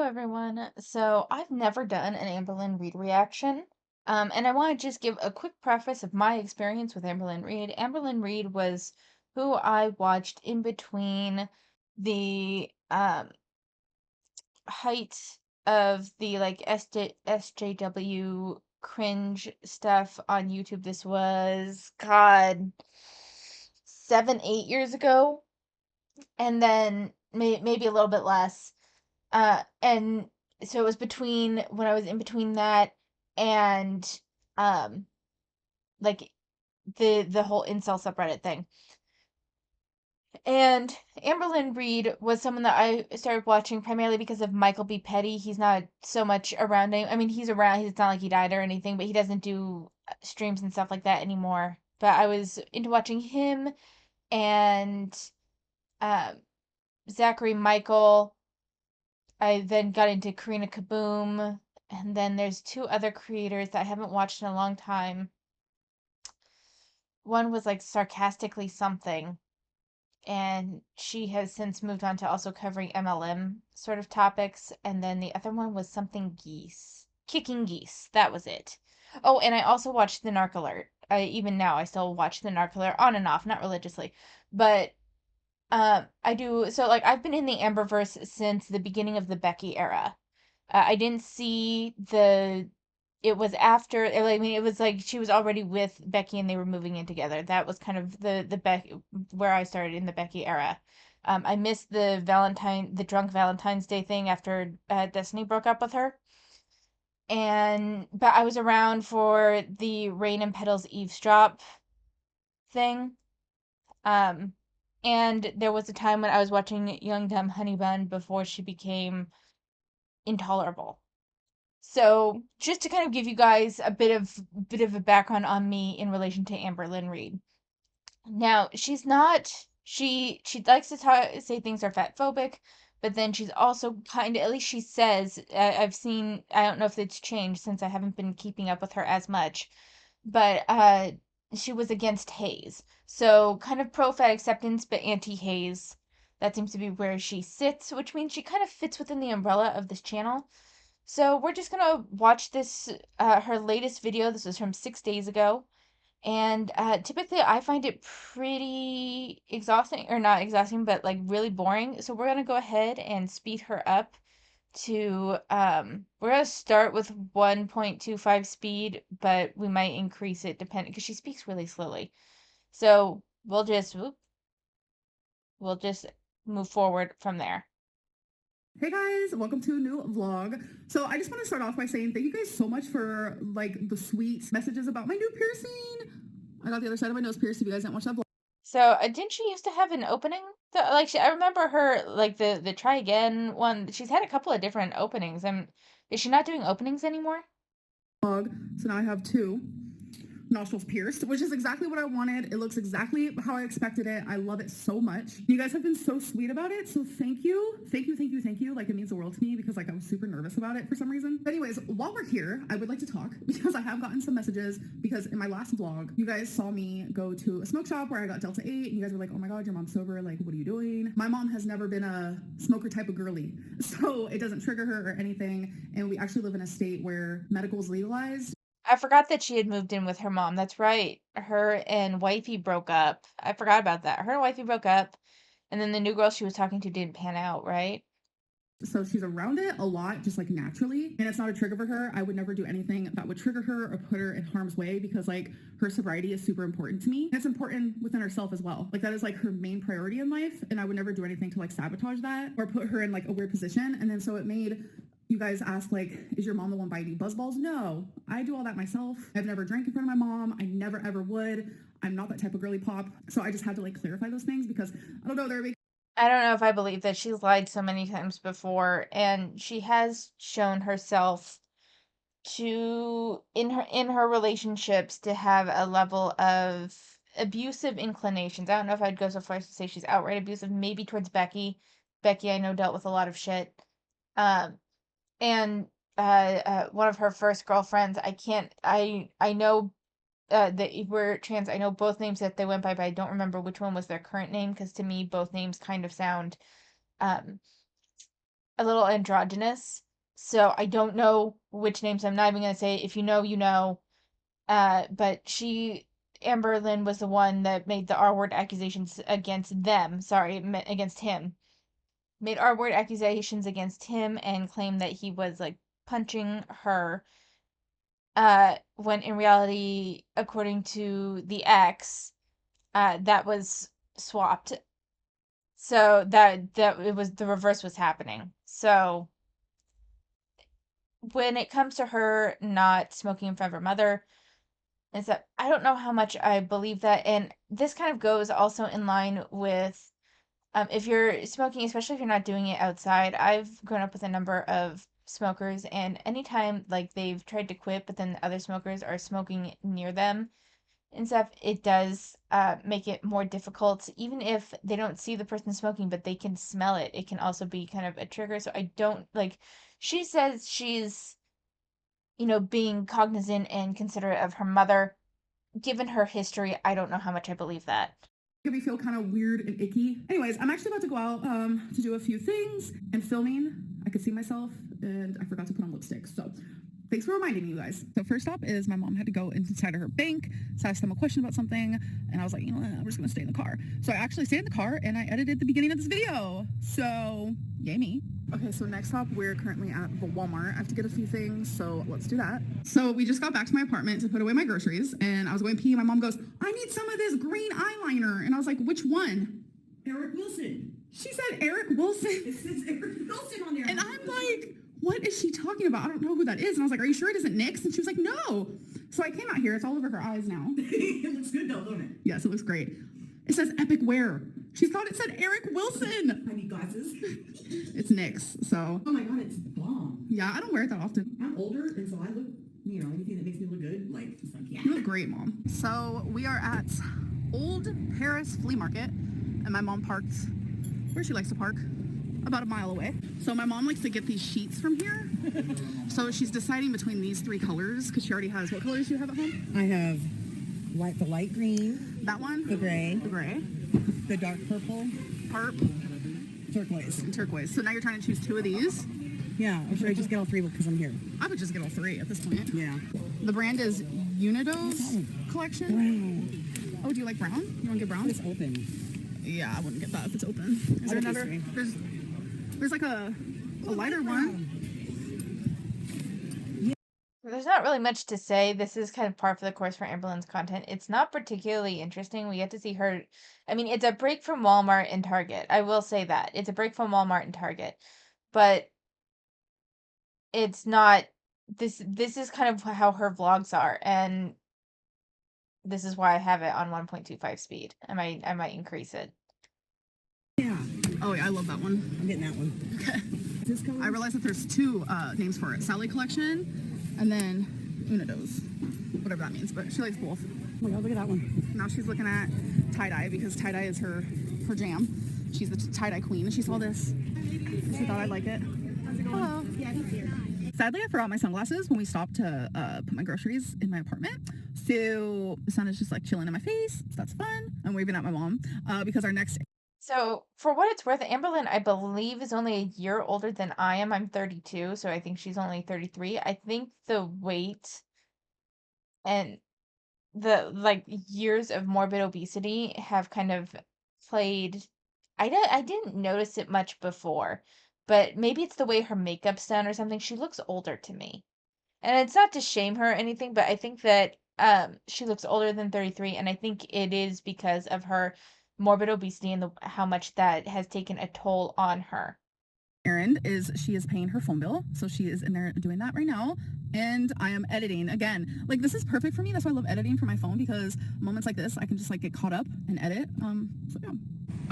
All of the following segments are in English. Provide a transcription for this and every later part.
everyone. So I've never done an Amberlynn Reid reaction. And I want to just give a quick preface of my experience with Amberlynn Reid. Amberlynn Reid was who I watched in between the height of the like SJW cringe stuff on YouTube. This was, God, 7, 8 years ago. And then maybe a little bit less. And so it was between when I was in between that and um like the whole incel subreddit thing. And Amberlynn Reid was someone that I started watching primarily because of Michael B. Petty. He's not so much around. I mean, he's around. It's not like he died or anything, but he doesn't do streams and stuff like that anymore. But I was into watching him and um Zachary Michael. I then got into Karina Kaboom, and then there's two other creators that I haven't watched in a long time. One was like Sarcastically Something, and she has since moved on to also covering MLM sort of topics. And then the other one was something geese. Kicking Geese. That was it. Oh, and I also watched the Narc Alert. Even now, I still watch the Narc Alert on and off, not religiously. But I do. So, like, I've been in the Amberverse since the beginning of the Becky era. I didn't see the. It was after. I mean, it was like she was already with Becky and they were moving in together. That was kind of the Becky where I started in the Becky era. I missed the drunk Valentine's Day thing after Destiny broke up with her, and but I was around for the Rain and Petals eavesdrop thing. Um, and there was a time when I was watching Young Dumb Honey Bun before she became intolerable. So, just to kind of give you guys a bit of a background on me in relation to Amberlynn Reid. Now, she's not she likes to say things are fat phobic, but then she's also kind of, at least she says, I've seen, I don't know if it's changed since I haven't been keeping up with her as much, but she was against Hayes. So, kind of pro fat acceptance but anti Hayes. That seems to be where she sits, which means she kind of fits within the umbrella of this channel. So we're just gonna watch this, her latest video. This was from 6 days ago. And typically I find it pretty exhausting, or not exhausting, but like really boring. So we're gonna go ahead and speed her up to, we're gonna start with 1.25 speed, but we might increase it depending, because she speaks really slowly. So we'll just move forward from there. Hey guys, welcome to a new vlog. So I just want to start off by saying thank you guys so much for like the sweet messages about my new piercing. I got the other side of my nose pierced if you guys didn't watch that vlog. So, didn't she used to have an opening? Like, I remember her, like, the try again one. She's had a couple of different openings. Is she not doing openings anymore? So now I have two nostrils pierced, which is exactly what I wanted. It looks exactly how I expected it. I love it so much. You guys have been so sweet about it. So thank you. Thank you, thank you, thank you. Like, it means the world to me because like I was super nervous about it for some reason. But anyways, while we're here, I would like to talk because I have gotten some messages because in my last vlog, you guys saw me go to a smoke shop where I got Delta 8 and you guys were like, oh my God, your mom's sober. Like, what are you doing? My mom has never been a smoker type of girly. So it doesn't trigger her or anything. And we actually live in a state where medical is legalized. I forgot that she had moved in with her mom. That's right. Her and wifey broke up. I forgot about that. Her and wifey broke up, and then the new girl she was talking to didn't pan out, right? So she's around it a lot, just like naturally, and it's not a trigger for her. I would never do anything that would trigger her or put her in harm's way because like her sobriety is super important to me. And it's important within herself as well. Like that is like her main priority in life, and I would never do anything to like sabotage that or put her in like a weird position. And then so it made you guys ask like, is your mom the one buying you buzzballs? No, I do all that myself. I've never drank in front of my mom. I never ever would. I'm not that type of girly pop. So I just had to like clarify those things because I don't know, there are I don't know if I believe that. She's lied so many times before, and she has shown herself to in her relationships to have a level of abusive inclinations. I don't know if I'd go so far as to say she's outright abusive, maybe towards Becky. Becky, I know, dealt with a lot of shit. Um, and one of her first girlfriends, I know that we're trans. I know both names that they went by, but I don't remember which one was their current name because to me both names kind of sound um a little androgynous. So I don't know which names. I'm not even gonna say. If you know, you know. But Amberlynn was the one that made the R word accusations against them. Sorry, against him. Made R word accusations against him and claimed that he was like punching her. When in reality, according to the ex, that was swapped. So that it was the reverse was happening. So when it comes to her not smoking in front of her mother, is that I don't know how much I believe that. And this kind of goes also in line with if you're smoking, especially if you're not doing it outside. I've grown up with a number of smokers, and anytime like they've tried to quit, but then other smokers are smoking near them and stuff, it does make it more difficult. Even if they don't see the person smoking, but they can smell it, it can also be kind of a trigger. So I don't like, she says she's, being cognizant and considerate of her mother. Given her history, I don't know how much I believe that. Make me feel kind of weird and icky. Anyways, I'm actually about to go out to do a few things and filming. I could see myself and I forgot to put on lipstick. So thanks for reminding me, you guys. So first up is my mom had to go inside of her bank. So I asked them a question about something and I was like, you know what, I'm just gonna stay in the car. So I actually stayed in the car and I edited the beginning of this video. So yay me. Okay, so next stop, we're currently at the Walmart. I have to get a few things, so let's do that. So we just got back to my apartment to put away my groceries, and I was going to pee, and my mom goes, I need some of this green eyeliner. And I was like, which one? Eric Wilson. She said Eric Wilson. It says Eric Wilson on there. And I'm like, what is she talking about? I don't know who that is. And I was like, are you sure it isn't NYX? And she was like, no. So I came out here. It's all over her eyes now. It looks good though, don't it? Yes, it looks great. It says Epic Wear. She thought it said Eric Wilson. I need glasses. It's NYX, so. Oh my god, it's bomb. Yeah, I don't wear it that often. I'm older, and so I look, anything that makes me look good, like, it's like, yeah. You look great, Mom. So we are at Old Paris Flea Market, and my mom parked where she likes to park, about a mile away. So my mom likes to get these sheets from here. So she's deciding between these three colors, because she already has, what colors do you have at home? I have the light green, That one? the gray, The the dark purple, turquoise. and turquoise. So now you're trying to choose two of these. Yeah, or should I just get all three because I'm here? I would just get all three at this point. Yeah. The brand is Unidos Collection. Brown. Oh, do you like brown? You want to get brown? It's open. Yeah, I wouldn't get that if it's open. Is there I'll get another? these There's like a lighter one. There's not really much to say. This is kind of par for the course for Amberlynn's content. It's not particularly interesting. We get to see her. I mean, it's a break from Walmart and Target. I will say that. It's a break from Walmart and Target. But it's not this is kind of how her vlogs are, and this is why I have it on 1.25 speed. I might increase it. Yeah, Oh yeah, I love that one. I'm getting that one. Okay. Is this color? I realized that there's two names for it: Sally Collection, and then Unidos, whatever that means. But she likes both. Oh my god, look at that one. Now she's looking at tie-dye because tie-dye is her jam. She's the tie-dye queen. And she saw this. And she thought I'd like it. Hello. Sadly, I forgot my sunglasses when we stopped to put my groceries in my apartment. So the sun is just like chilling in my face. So that's fun. I'm waving at my mom because our next. So, for what it's worth, Amberlynn, I believe, is only a year older than I am. I'm 32, so I think she's only 33. I think the weight and the years of morbid obesity have kind of played. I didn't notice it much before, but maybe it's the way her makeup's done or something. She looks older to me. And it's not to shame her or anything, but I think that she looks older than 33, and I think it is because of her morbid obesity and how much that has taken a toll on her. Errand is she is paying her phone bill, so she is in there doing that right now, and I am editing again. Like, this is perfect for me. That's why I love editing for my phone, because moments like this I can just like get caught up and edit. So yeah.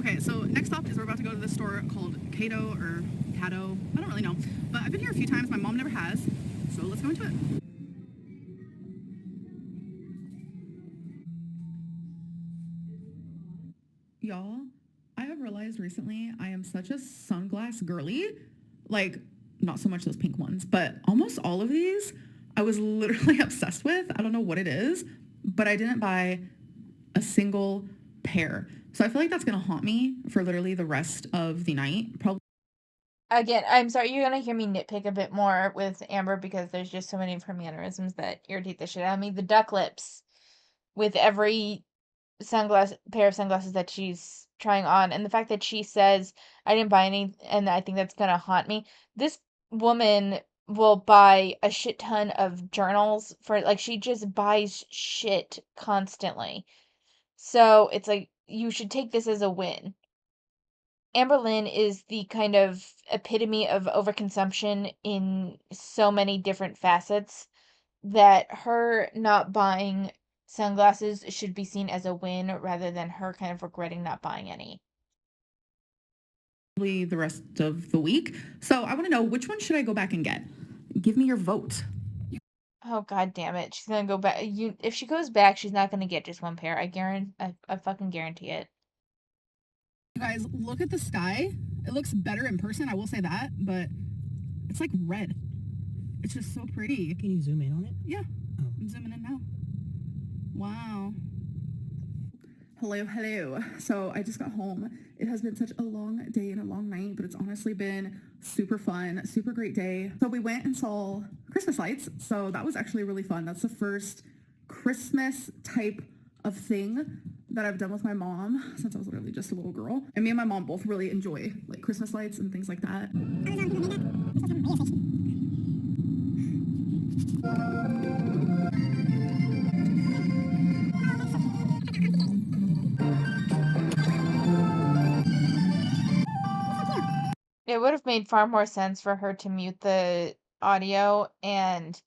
Okay, so next stop is we're about to go to this store called Cato or Cato. I don't really know, but I've been here a few times. My mom never has, so let's go into it. Y'all, I have realized recently I am such a sunglass girly. Like, not so much those pink ones, but almost all of these I was literally obsessed with. I don't know what it is, but I didn't buy a single pair. So I feel like that's gonna haunt me for literally the rest of the night. Probably. Again, I'm sorry, you're gonna hear me nitpick a bit more with Amber because there's just so many of her mannerisms that irritate the shit out of me. The duck lips with every pair of sunglasses that she's trying on, and the fact that she says, I didn't buy any, and I think that's gonna haunt me. This woman will buy a shit ton of journals for, like, she just buys shit constantly. So it's like, you should take this as a win. Amberlynn is the kind of epitome of overconsumption in so many different facets that her not buying sunglasses should be seen as a win rather than her kind of regretting not buying any. The rest of the week. So I want to know, which one should I go back and get? Give me your vote. Oh god damn it. She's gonna go back. If she goes back, she's not gonna get just one pair. I fucking guarantee it. You guys, look at the sky. It looks better in person, I will say that, but it's like red. It's just so pretty. Can you zoom in on it? Yeah. Oh. I'm zooming in now. Wow. Hello. So I just got home. It has been such a long day and a long night, but it's honestly been super fun, super great day. So we went and saw Christmas lights. So that was actually really fun. That's the first Christmas type of thing that I've done with my mom since I was literally just a little girl. And me and my mom both really enjoy like Christmas lights and things like that. It would have made far more sense for her to mute the audio and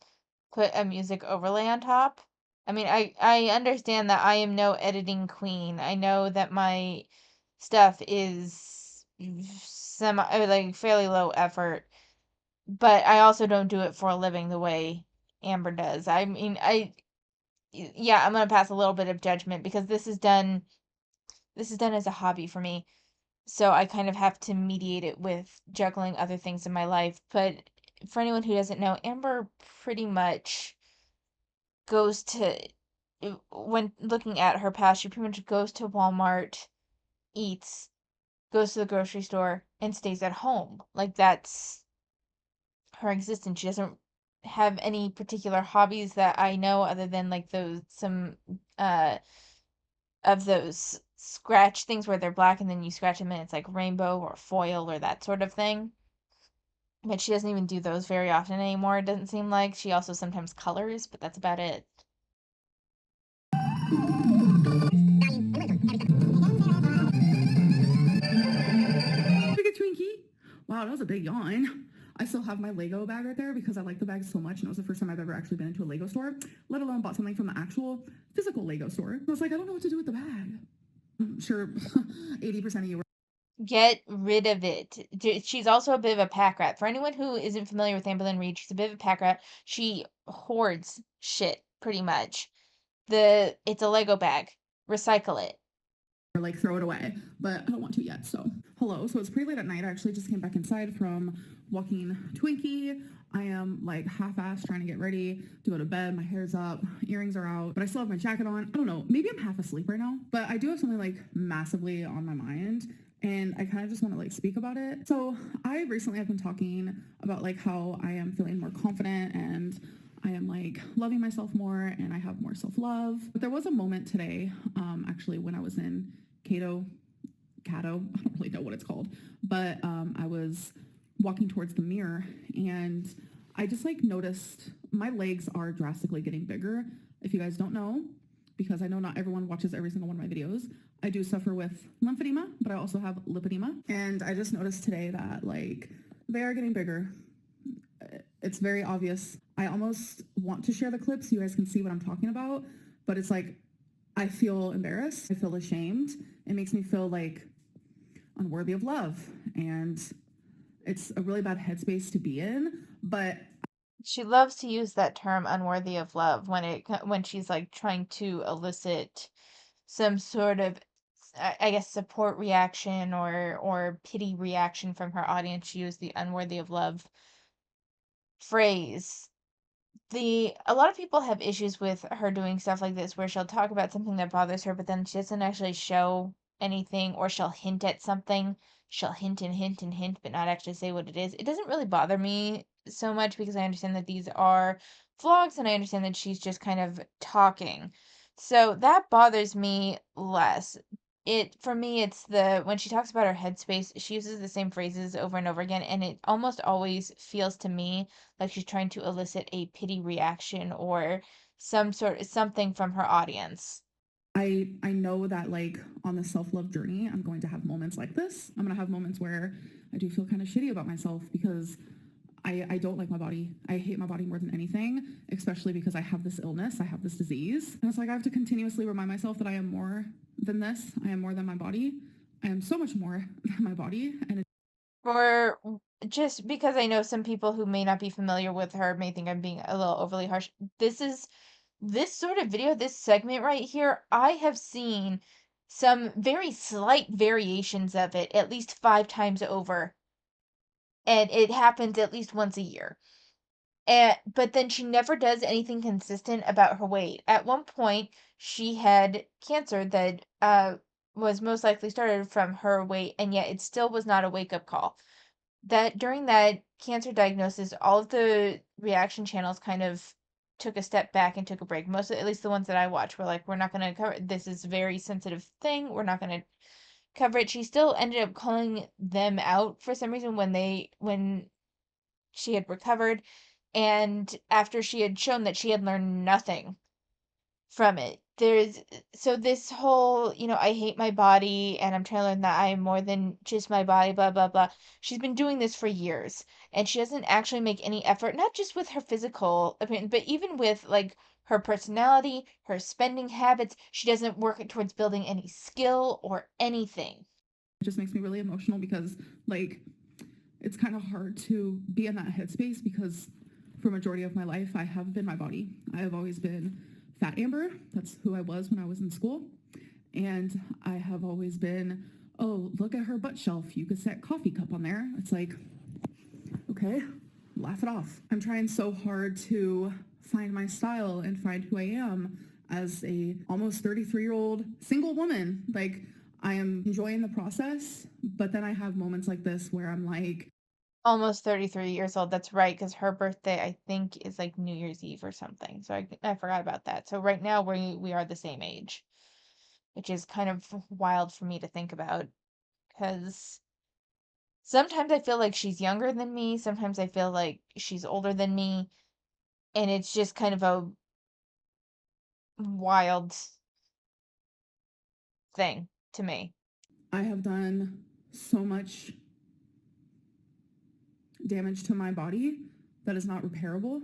put a music overlay on top. I mean, I understand that I am no editing queen. I know that my stuff is like fairly low effort, but I also don't do it for a living the way Amber does. I mean, yeah, I'm gonna pass a little bit of judgment because this is done as a hobby for me. So I kind of have to mediate it with juggling other things in my life. But for anyone who doesn't know, Amber pretty much goes to, when looking at her past, she pretty much goes to Walmart, eats, goes to the grocery store, and stays at home. Like, that's her existence. She doesn't have any particular hobbies that I know other than like uh of those scratch things where they're black and then you scratch them and it's like rainbow or foil or that sort of thing. But she doesn't even do those very often anymore, it doesn't seem like. She also sometimes colors, but that's about it. Big a Twinkie. Wow, that was a big yawn. I still have my Lego bag right there because I like the bag so much, and it was the first time I've ever actually been into a Lego store, let alone bought something from the actual physical Lego store. I was like, I don't know what to do with the bag. I'm sure 80% of you were. Get rid of it. She's also a bit of a pack rat. For anyone who isn't familiar with Amberlynn Reid, she's a bit of a pack rat. She hoards shit, pretty much. It's a Lego bag. Recycle it. Like throw it away, but I don't want to yet. So hello. So it's pretty late at night. I actually just came back inside from walking Twinkie. I am like half-assed trying to get ready to go to bed. My hair's up, earrings are out, but I still have my jacket on. I don't know, maybe I'm half asleep right now, but I do have something like massively on my mind, and I kind of just want to like speak about it. So I recently have been talking about like how I am feeling more confident and I am like loving myself more and I have more self-love. But there was a moment today, actually when I was in Cato, I don't really know what it's called, but I was walking towards the mirror and I just like noticed my legs are drastically getting bigger. If you guys don't know, because I know not everyone watches every single one of my videos, I do suffer with lymphedema, but I also have lipedema. And I just noticed today that like they are getting bigger. It's very obvious. I almost want to share the clip so you guys can see what I'm talking about, but it's like I feel embarrassed. I feel ashamed. It makes me feel like unworthy of love. And it's a really bad headspace to be in. But She loves to use that term unworthy of love when she's like trying to elicit some sort of I guess support reaction or pity reaction from her audience. She used the unworthy of love phrase. A lot of people have issues with her doing stuff like this where she'll talk about something that bothers her, but then she doesn't actually show anything, or she'll hint at something. She'll hint and hint and hint, but not actually say what it is. It doesn't really bother me so much because I understand that these are vlogs and I understand that she's just kind of talking. So that bothers me less. For me, it's the when she talks about her headspace, she uses the same phrases over and over again, and it almost always feels to me like she's trying to elicit a pity reaction or something from her audience. I know that like on the self-love journey, I'm going to have moments like this. I'm going to have moments where I do feel kind of shitty about myself because I don't like my body. I hate my body more than anything, especially because I have this illness, I have this disease. And it's like I have to continuously remind myself that I am more than this. I am more than my body. I am so much more than my body. And Or just because I know some people who may not be familiar with her may think I'm being a little overly harsh. This sort of video, this segment right here, I have seen some very slight variations of it at least 5 times over, and it happens at least once a year. But then she never does anything consistent about her weight. At one point, she had cancer that was most likely started from her weight, and yet it still was not a wake-up call. That during that cancer diagnosis, all of the reaction channels kind of took a step back and took a break. Most, at least the ones that I watch, were like, "We're not going to cover this. Is a very sensitive thing. We're not going to cover it." She still ended up calling them out for some reason when she had recovered, and after she had shown that she had learned nothing from it. So this whole, I hate my body and I'm trying to learn that I am more than just my body, blah, blah, blah. She's been doing this for years and she doesn't actually make any effort, not just with her physical appearance, but even with like her personality, her spending habits. She doesn't work towards building any skill or anything. it just makes me really emotional because like it's kind of hard to be in that headspace because for a majority of my life, I have been my body. I have always been Fat Amber. That's who I was when I was in school. And I have always been, oh, look at her butt shelf. You could set coffee cup on there. It's like, okay, laugh it off. I'm trying so hard to find my style and find who I am as a almost 33-year-old single woman. Like I am enjoying the process, but then I have moments like this where I'm like, Almost 33 years old. That's right, because her birthday, I think, is like New Year's Eve or something. So I forgot about that. So right now we are the same age, which is kind of wild for me to think about because sometimes I feel like she's younger than me, sometimes I feel like she's older than me, and it's just kind of a wild thing to me. I have done so much damage to my body that is not repairable.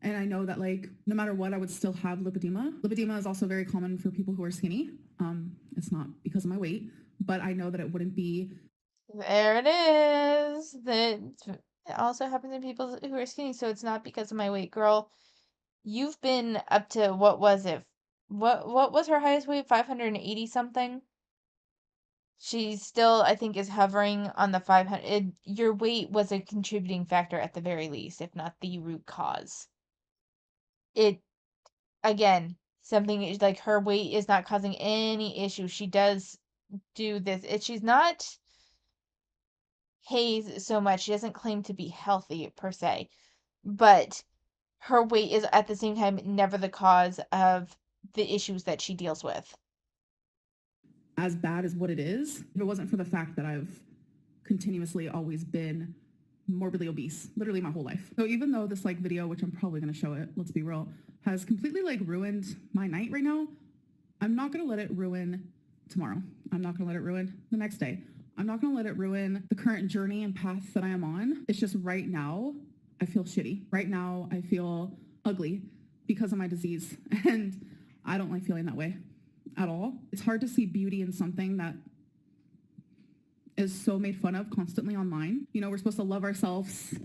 And I know that like no matter what, I would still have lipedema. Lipedema is also very common for people who are skinny. It's not because of my weight, but I know that it wouldn't be. There it is. It also happens in people who are skinny, so it's not because of my weight, girl. You've been up to what was it? What was her highest weight? 580 something? She still, I think, is hovering on the 500. Your weight was a contributing factor at the very least, if not the root cause. It, again, something is like her weight is not causing any issue. She does do this. She's not haze so much. She doesn't claim to be healthy per se, but her weight is at the same time never the cause of the issues that she deals with. As bad as what it is, if it wasn't for the fact that I've continuously always been morbidly obese, literally my whole life. So even though this like video, which I'm probably gonna show it, let's be real, has completely like ruined my night right now, I'm not gonna let it ruin tomorrow. I'm not gonna let it ruin the next day. I'm not gonna let it ruin the current journey and path that I am on. It's just right now, I feel shitty. Right now, I feel ugly because of my disease. And I don't like feeling that way at all. It's hard to see beauty in something that is so made fun of constantly online. You know, we're supposed to love ourselves,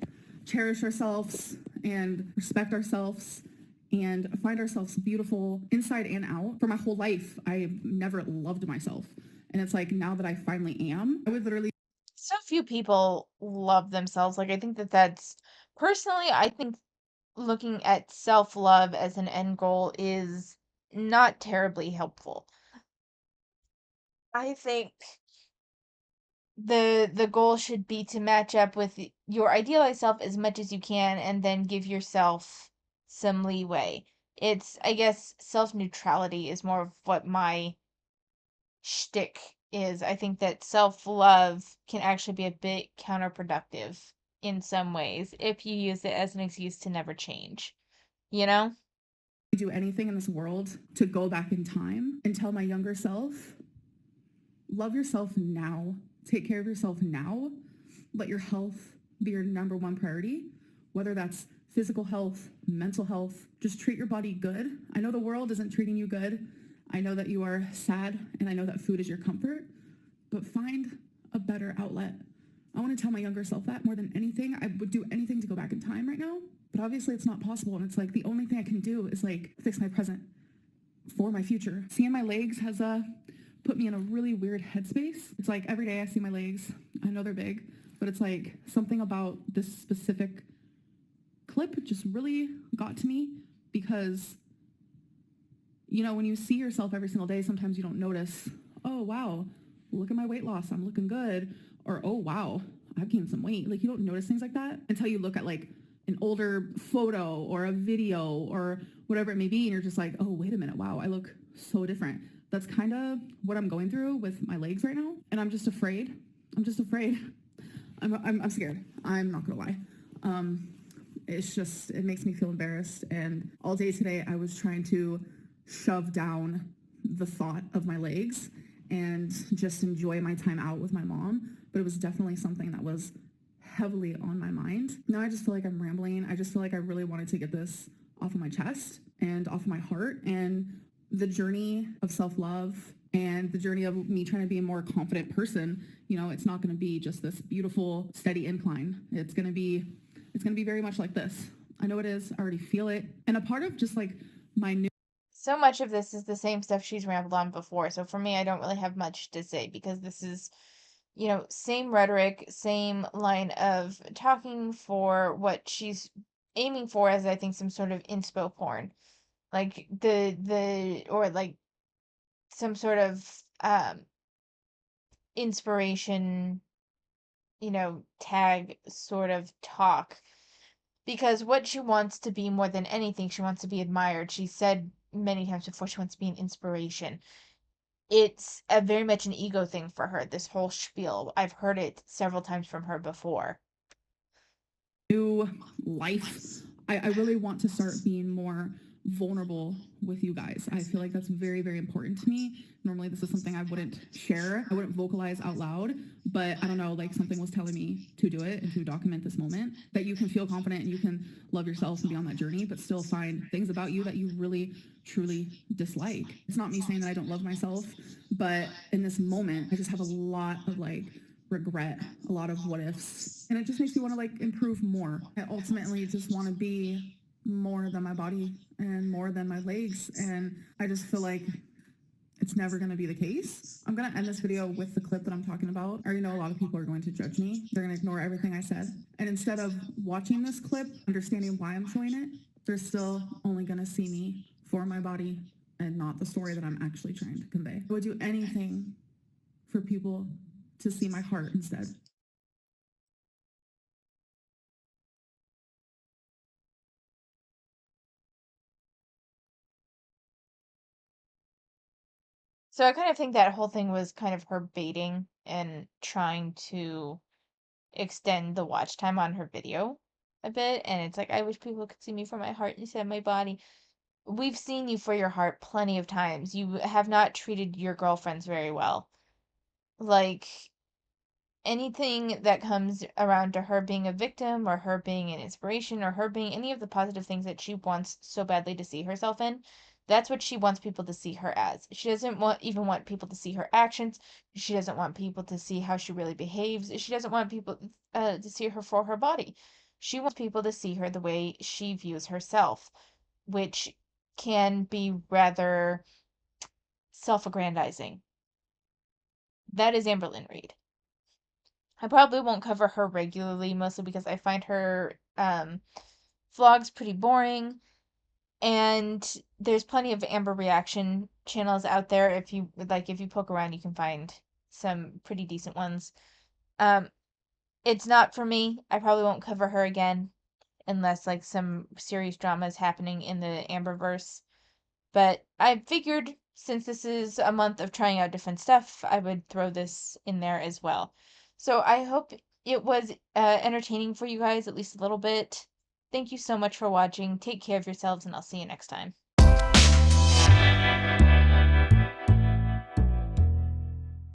cherish ourselves, and respect ourselves and find ourselves beautiful inside and out. For my whole life, I've never loved myself. And it's like now that I finally am, I would literally. So few people love themselves. Like, I think that's personally, I think looking at self-love as an end goal is not terribly helpful. I think the goal should be to match up with your idealized self as much as you can and then give yourself some leeway. It's, I guess, self neutrality is more of what my shtick is. I think that self love can actually be a bit counterproductive in some ways if you use it as an excuse to never change. You know? Do anything in this world to go back in time and tell my younger self, love yourself now, take care of yourself now, let your health be your number one priority, whether that's physical health, mental health, just treat your body good. I know the world isn't treating you good. I know that you are sad, and I know that food is your comfort, but find a better outlet. I want to tell my younger self that more than anything. I would do anything to go back in time right now, but obviously it's not possible. And it's like the only thing I can do is like fix my present for my future. Seeing my legs has put me in a really weird headspace. It's like every day I see my legs. I know they're big, but it's like something about this specific clip just really got to me because, you know, when you see yourself every single day, sometimes you don't notice, oh, wow, look at my weight loss. I'm looking good. Or, oh, wow, I've gained some weight. Like, you don't notice things like that until you look at like an older photo or a video or whatever it may be. And you're just like, oh, wait a minute. Wow, I look so different. That's kind of what I'm going through with my legs right now. And I'm just afraid. I'm scared. I'm not going to lie. It's just, it makes me feel embarrassed. And all day today, I was trying to shove down the thought of my legs and just enjoy my time out with my mom. But it was definitely something that was heavily on my mind. Now I just feel like I'm rambling. I just feel like I really wanted to get this off of my chest and off of my heart. And the journey of self-love and the journey of me trying to be a more confident person, you know, it's not going to be just this beautiful, steady incline. It's going to be very much like this. I know it is. I already feel it. And a part of just like my new So much of this is the same stuff she's rambled on before. So for me, I don't really have much to say because this is, you know, same rhetoric, same line of talking for what she's aiming for as I think some sort of inspo porn. Like or like some sort of inspiration, you know, tag sort of talk. Because what she wants to be more than anything, she wants to be admired. She said many times before she wants to be an inspiration. It's a very much an ego thing for her, this whole spiel. I've heard it several times from her before. new life, I really want to start being more vulnerable with you guys. I feel like that's very, very important to me. Normally, this is something I wouldn't share, I wouldn't vocalize out loud, but I don't know, like something was telling me to do it and to document this moment that you can feel confident and you can love yourself and be on that journey, but still find things about you that you really, truly dislike. It's not me saying that I don't love myself, but in this moment, I just have a lot of like regret, a lot of what ifs, and it just makes me want to like improve more. I ultimately just want to be more than my body and more than my legs, and I just feel like it's never going to be the case. I'm going to end this video with the clip that I'm talking about. I already know a lot of people are going to judge me. They're going to ignore everything I said, and instead of watching this clip, understanding why I'm showing it, they're still only going to see me for my body and not the story that I'm actually trying to convey. I would do anything for people to see my heart instead. So I kind of think that whole thing was kind of her baiting and trying to extend the watch time on her video a bit. And it's like, I wish people could see me for my heart instead of my body. We've seen you for your heart plenty of times. You have not treated your girlfriends very well. Like, anything that comes around to her being a victim or her being an inspiration or her being any of the positive things that she wants so badly to see herself in, that's what she wants people to see her as. She doesn't even want people to see her actions. She doesn't want people to see how she really behaves. She doesn't want people to see her for her body. She wants people to see her the way she views herself, which can be rather self-aggrandizing. That is Amberlynn Reid. I probably won't cover her regularly, mostly because I find her vlogs pretty boring, and there's plenty of Amber reaction channels out there. If you like, if you poke around, you can find some pretty decent ones. Um, it's not for me. I probably won't cover her again unless like some serious drama is happening in the Amberverse. But I figured since this is a month of trying out different stuff, I would throw this in there as well. So I hope it was entertaining for you guys, at least a little bit. Thank you so much for watching. Take care of yourselves, and I'll see you next time.